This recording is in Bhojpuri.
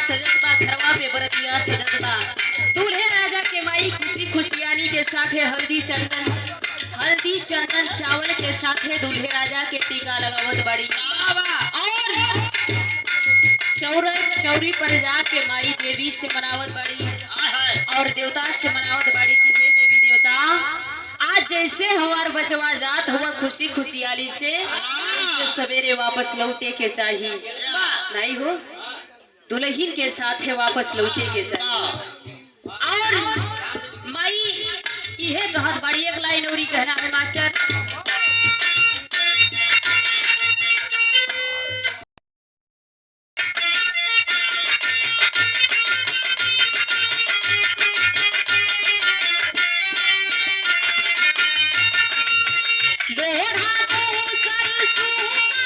सजत बा घरवा पे बरतिया सजत बा दूल्हे राजा के माई खुशी खुशियाली के साथे हल्दी चंदन चावल के साथे दूल्हे राजा के टीका लगावत बड़ी और चौरी पर जाके माई देवी से मनावत बड़ी और देवता से मनावत बड़ी कि हे देवी देवता आज जैसे हमार बचवा जात हुआ खुशी खुशियाली से सवेरे वापस लौटे के चाहिए नहीं हो दुल्हन के साथ है वापस लौटे के चाहिए और माई यह कहत बड़ी एक लाइन और कहना है मास्टर लोढ़ा तो सरसों